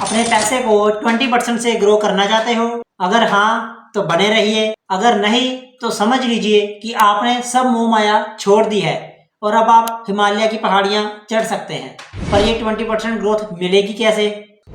अपने पैसे को 20% से ग्रो करना चाहते हो? अगर हाँ तो बने रहिए, अगर नहीं तो समझ लीजिए कि आपने सब मोह माया छोड़ दी है और अब आप हिमालय की पहाड़ियां चढ़ सकते हैं। पर ये 20% ग्रोथ मिलेगी कैसे?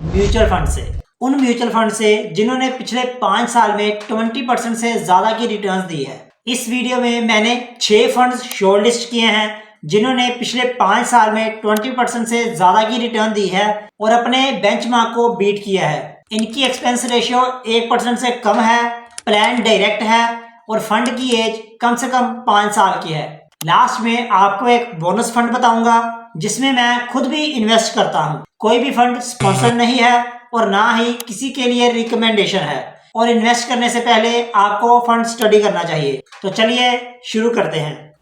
म्यूचुअल फंड से। उन म्यूचुअल फंड से जिन्होंने पिछले 5 साल में 20% से ज्यादा की रिटर्न्स दी है। इस वीडियो में मैंने 6 फंड्स शॉर्टलिस्ट किए हैं जिन्होंने पिछले 5 साल में 20% से ज्यादा की रिटर्न दी है और अपने बेंचमार्क को बीट किया है। इनकी एक्सपेंस रेशियो 1% से कम है, प्लान डायरेक्ट है और फंड की एज कम से कम 5 साल की है। लास्ट में आपको एक बोनस फंड बताऊंगा जिसमें मैं खुद भी इन्वेस्ट करता हूं। कोई भी फंड स्पॉन्सर नहीं है और ना ही किसी के लिए रिकमेंडेशन है और इन्वेस्ट करने से पहले आपको फंड स्टडी करना चाहिए। तो चलिए शुरू करते हैं।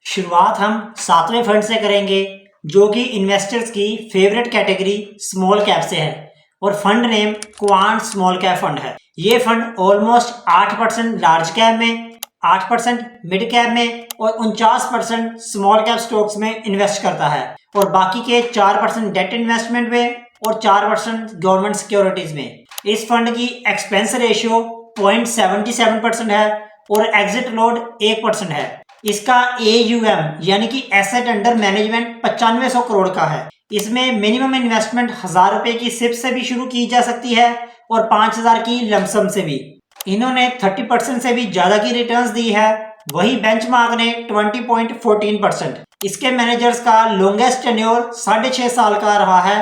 शुरुआत हम 7वें फंड से करेंगे जो कि इन्वेस्टर्स की फेवरेट कैटेगरी स्मॉल कैप से है और fund name quant small cap fund है। ये फंड ऑलमोस्ट 8% लार्ज कैप में, 8% मिड कैप में और 49% स्मॉल कैप स्टॉक्स में इन्वेस्ट करता है और बाकी के 4% डेट इन्वेस्टमेंट में और 4% गवर्नमेंट सिक्योरिटीज में। इस फंड की एक्सपेंस रेशियो 0.77% है और एग्जिट लोड 1% है। इसका AUM यानी कि एसेट अंडर मैनेजमेंट 9500 करोड़ का है। इसमें मिनिमम इन्वेस्टमेंट 1000 रुपए की सिप से भी शुरू की जा सकती है और 5000 की लमसम से भी। इन्होंने 30% से भी ज्यादा की रिटर्न्स दी है, वही बेंचमार्क ने 20.14%। इसके मैनेजर्स का लॉन्गेस्ट टेन्योर 6.5 साल का रहा है,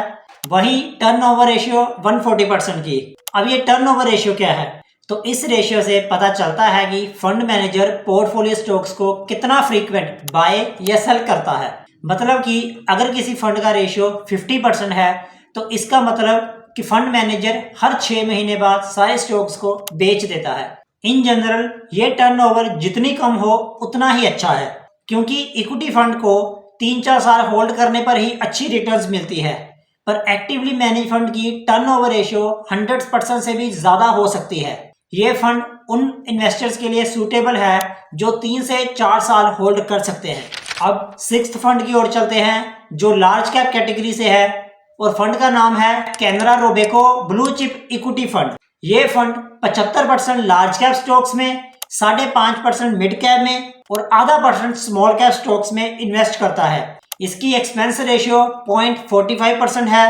वही टर्नओवर रेशियो 140% की। अब ये टर्नओवर रेशियो क्या है? तो इस रेशियो से पता चलता है कि फंड मैनेजर पोर्टफोलियो स्टॉक्स को कितना फ्रीक्वेंट बाय या सेल करता है। मतलब कि अगर किसी फंड का रेशियो 50% है तो इसका मतलब कि फंड मैनेजर हर 6 महीने बाद सारे स्टॉक्स को बेच देता है। इन जनरल ये टर्नओवर जितनी कम हो उतना ही अच्छा है, क्योंकि इक्विटी फंड को 3-4 साल होल्ड करने पर ही अच्छी रिटर्न्स मिलती है। पर एक्टिवली मैनेज फंड की टर्नओवर रेशियो 100% से भी ज्यादा हो सकती है। ये फंड उन इन्वेस्टर्स के लिए सूटेबल है जो 3 से 4 साल होल्ड कर सकते हैं। अब 6th फंड की ओर चलते हैं जो लार्ज कैप कैटेगरी से है और फंड का नाम है Canara Robeco blue chip equity fund. ये फंड 75% लार्ज कैप स्टॉक्स में, 5.5% मिड कैप में और आधा % स्मॉल कैप स्टॉक्स में इन्वेस्ट करता है। इसकी एक्सपेंस रेशियो 0.45% है,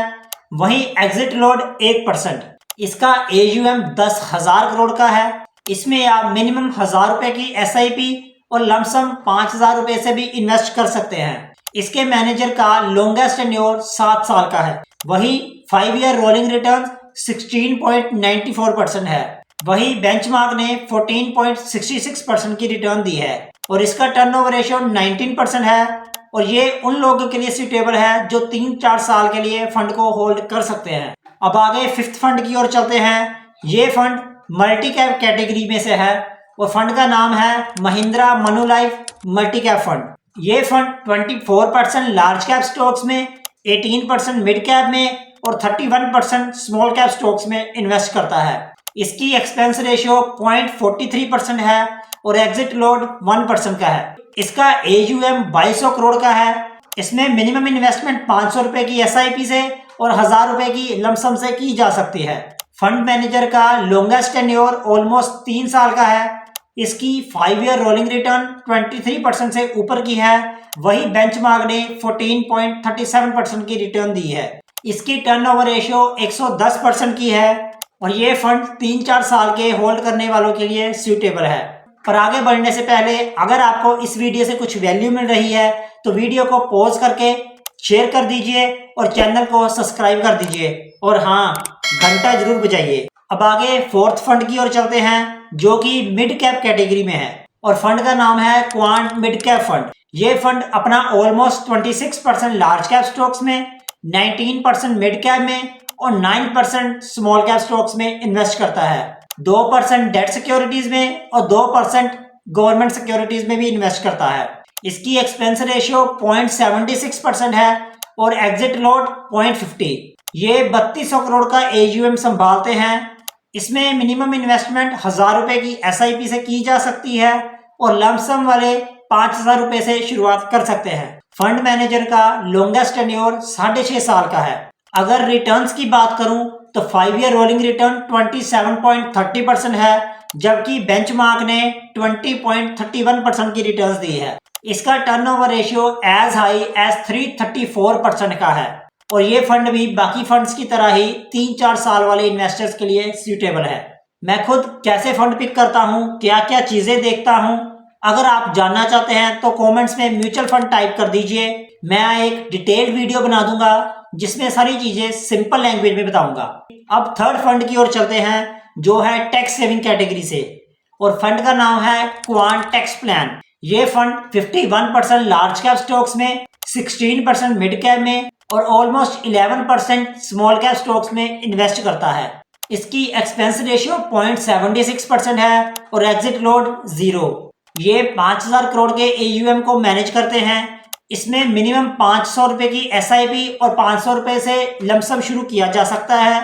वही एग्जिट लोड 1%। इसका AUM 10,000 करोड़ का है। इसमें आप मिनिमम 1000 रुपए की SIP और लमसम 5000 रुपए से भी इन्वेस्ट कर सकते हैं। इसके मैनेजर का लॉन्गेस्ट टेन्योर 7 साल का है, वही 5 ईयर रोलिंग रिटर्न 16.94% है, वही बेंचमार्क ने 14.66% की रिटर्न दी है और इसका टर्नओवर रेशियो 19% है और ये उन लोगों के लिए सूटेबल है जो 3-4 साल के लिए फंड को होल्ड कर सकते हैं। अब आगे 5th फंड की ओर चलते हैं। ये फंड मल्टी कैप कैटेगरी में से है और फंड का नाम है Mahindra Manulife multi cap fund. ये फंड 24% लार्ज कैप स्टॉक्स में, 18% मिड कैप में और 31% स्मॉल कैप स्टॉक्स में इन्वेस्ट करता है। इसकी एक्सपेंस रेशियो 0.43% है और एग्जिट लोड 1% का है। इसका AUM 2200 करोड़ का है। इसमें मिनिमम इन्वेस्टमेंट 500 रुपए की SIP से और 1000 रुपए की लमसम से की जा सकती है। फंड मैनेजर का लॉन्गेस्ट टेन्योर ऑलमोस्ट 3 साल का है। इसकी 5 ईयर रोलिंग रिटर्न 23% से ऊपर की है, वही बेंचमार्क ने 14.37% की रिटर्न दी है। इसकी टर्नओवर रेशियो 110% की है और ये फंड 3-4 साल के होल्ड करने वालों के लिए सूटेबल है। पर आगे बढ़ने से पहले अगर आपको इस वीडियो से कुछ वैल्यू मिल रही है तो वीडियो को पॉज करके शेयर कर दीजिए और चैनल को सब्सक्राइब कर दीजिए और हाँ, घंटा जरूर बजाइए। अब आगे 4th फंड की ओर चलते हैं जो कि मिड कैप कैटेगरी में है और फंड का नाम है क्वांट मिड कैप फंड। ये फंड अपना ऑलमोस्ट 26% लार्ज कैप स्टॉक्स में, 19% मिड कैप में और 9% स्मॉल कैप स्टॉक्स में इन्वेस्ट करता है। 2% डेट सिक्योरिटीज में और 2% गवर्नमेंट सिक्योरिटीज में भी इन्वेस्ट करता है। इसकी एक्सपेंस रेशियो 0.76% है और एग्जिट लोड 0.50। ये 3200 करोड़ का AUM संभालते हैं। इसमें मिनिमम इन्वेस्टमेंट 1000 रुपए की SIP से की जा सकती है और लमसम वाले 5000 रुपए से शुरुआत कर सकते हैं। फंड मैनेजर का लॉन्गेस्ट टेन्योर 6.5 साल का है। अगर रिटर्न्स की बात करूं तो 5 ईयर रोलिंग रिटर्न 27.30% है, जबकि बेंचमार्क ने 20.31% की रिटर्न्स दी है। इसका turnover ratio as high as 334% का है और ये फंड भी बाकी फंड्स की तरह ही 3-4 साल वाले इन्वेस्टर्स के लिए सूटेबल है। मैं खुद कैसे फंड पिक करता हूँ, क्या क्या चीजें देखता हूँ, अगर आप जानना चाहते हैं तो कमेंट्स में म्यूचुअल फंड टाइप कर दीजिए। मैं एक डिटेल्ड वीडियो बना दूंगा जिसमें सारी चीजें सिंपल लैंग्वेज में बताऊंगा। अब थर्ड फंड की ओर चलते हैं जो है टैक्स सेविंग कैटेगरी से, और फंड का नाम है क्वांट टैक्स प्लान। ये फंड 51% लार्ज कैप स्टॉक्स में, 16% मिड कैप में और ऑलमोस्ट 11% स्मॉल कैप स्टॉक्स में इन्वेस्ट करता है। इसकी एक्सपेंस रेशियो 0.76% है और एग्जिट लोड 0। ये 5000 करोड़ के AUM को मैनेज करते हैं। इसमें मिनिमम 500 रुपए की SIP और 500 रुपए से लमसम शुरू किया जा सकता है।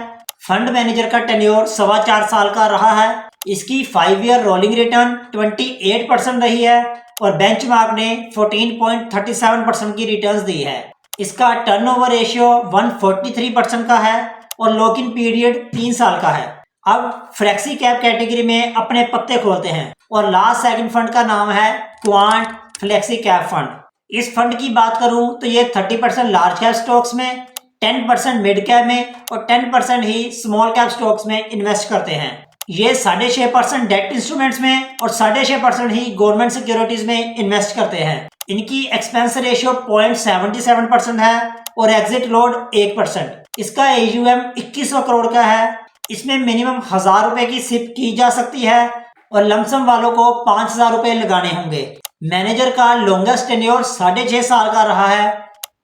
फंड मैनेजर का टेन्योर 4.25 साल का रहा है। इसकी 5 ईयर रोलिंग रिटर्न 28% रही है और बेंचमार्क ने 14.37% की रिटर्न्स दी है। इसका टर्नओवर रेशियो 143% का है और लॉक इन पीरियड 3 साल का है। अब फ्लेक्सी कैप कैटेगरी में अपने पत्ते खोलते हैं और लास्ट सेकंड फंड का नाम है क्वांट फ्लेक्सी कैप फंड। इस फंड की बात करूं तो ये 30% लार्ज कैप स्टॉक्स में, 10% मिड कैप में और 10% ही स्मॉल कैप स्टॉक्स में इन्वेस्ट करते हैं। ये 6.5% डेट इंस्ट्रूमेंट्स में और 6.5% ही गवर्नमेंट सिक्योरिटीज में इन्वेस्ट करते हैं। इनकी एक्सपेंस रेशियो 0.77% है और एग्जिट लोड 1%। इसका AUM 2100 करोड़ का है। इसमें मिनिमम 1000 रुपए की सिप की जा सकती है और लमसम वालों को 5000 रुपए लगाने होंगे। मैनेजर का लॉन्गेस्ट टेन्योर 6.5 साल का रहा है।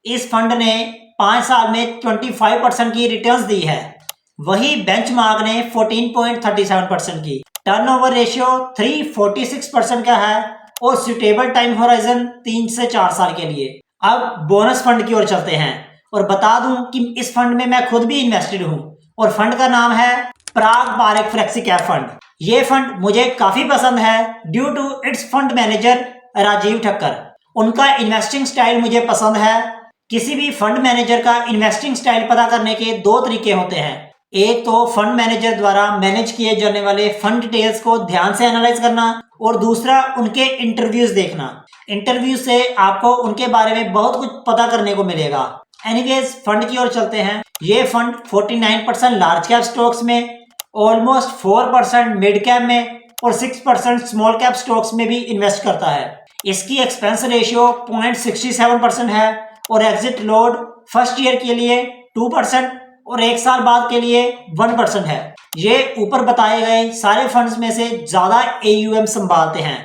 इस फंड ने 5 साल में 25% की रिटर्न्स दी है। वही बेंचमार्क ने 14.37% की। टर्नओवर रेशियो 346% का है और सुटेबल टाइम होराइजन 3 से 4 साल के लिए। अब बोनस फंड की ओर चलते हैं और बता दूं कि इस फंड में मैं खुद भी इन्वेस्टेड हूं और फंड का नाम है Parag Parikh flexi cap fund. ये फंड मुझे काफी पसंद है due to its fund manager Rajeev Thakkar. उनका इन्वेस्टिंग स्टाइल मुझे पसंद है। किसी भी फंड मैनेजर का इन्वेस्टिंग स्टाइल पता करने के 2 तरीके होते हैं। एक तो फंड मैनेजर द्वारा मैनेज किए जाने वाले फंड डिटेल्स को ध्यान से एनालाइज करना और दूसरा उनके इंटरव्यूज देखना। इंटरव्यू से आपको उनके बारे में बहुत कुछ पता करने को मिलेगा। एनीवेज फंड की ओर चलते हैं। ये फंड 49% लार्ज कैप स्टॉक्स में, ऑलमोस्ट 4% मिड कैप में और 6% स्मॉल कैप स्टॉक्स में भी इन्वेस्ट करता है। इसकी एक्सपेंस रेशियो 0.67% है और एग्जिट लोड फर्स्ट ईयर के लिए 2% और 1 साल बाद के लिए 1% है। ये ऊपर बताए गए सारे फंड्स में से ज्यादा AUM संभालते हैं।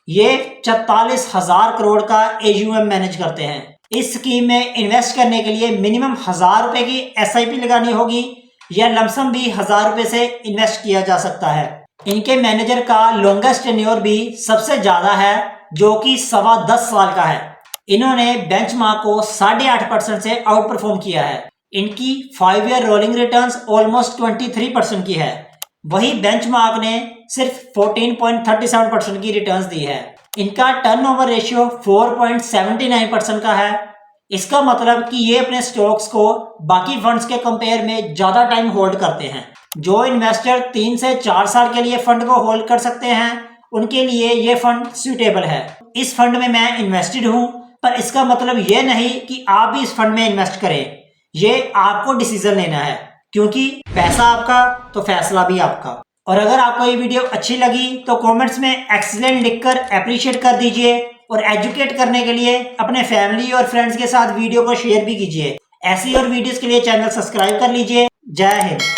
ये 44,000 करोड़ का AUM मैनेज करते हैं। इस स्कीम में इन्वेस्ट करने के लिए मिनिमम 1000 रुपए की SIP लगानी होगी या लमसम भी 1000 रुपए से इन्वेस्ट किया जा सकता है। इनके मैनेजर का लॉन्गेस्ट टेन्योर भी सबसे ज्यादा है जो कि 10.25 साल का है। इन्होंने बेंचमार्क को 8.5% से आउट परफॉर्म किया है। इनकी 5 ईयर रोलिंग रिटर्न्स ऑलमोस्ट 23% की है। वही बेंचमार्क ने सिर्फ 14.37% की रिटर्न्स दी है। इनका टर्नओवर रेशियो 4.79% का है। इसका मतलब कि ये अपने स्टॉक्स को बाकी फंड्स के कंपेयर में ज्यादा टाइम होल्ड करते हैं। जो इन्वेस्टर 3 से 4 साल के लिए फंड को होल्ड कर सकते हैं उनके लिए ये फंड सूटेबल है। इस फंड में मैं इन्वेस्टेड हूं, पर इसका मतलब ये नहीं कि आप भी इस फंड में इन्वेस्ट करें। ये आपको डिसीजन लेना है क्योंकि पैसा आपका तो फैसला भी आपका। और अगर आपको ये वीडियो अच्छी लगी तो कमेंट्स में एक्सीलेंट लिखकर अप्रिशिएट कर दीजिए और एजुकेट करने के लिए अपने फैमिली और फ्रेंड्स के साथ वीडियो को शेयर भी कीजिए। ऐसी और वीडियोस के लिए चैनल सब्सक्राइब कर लीजिए। जय हिंद।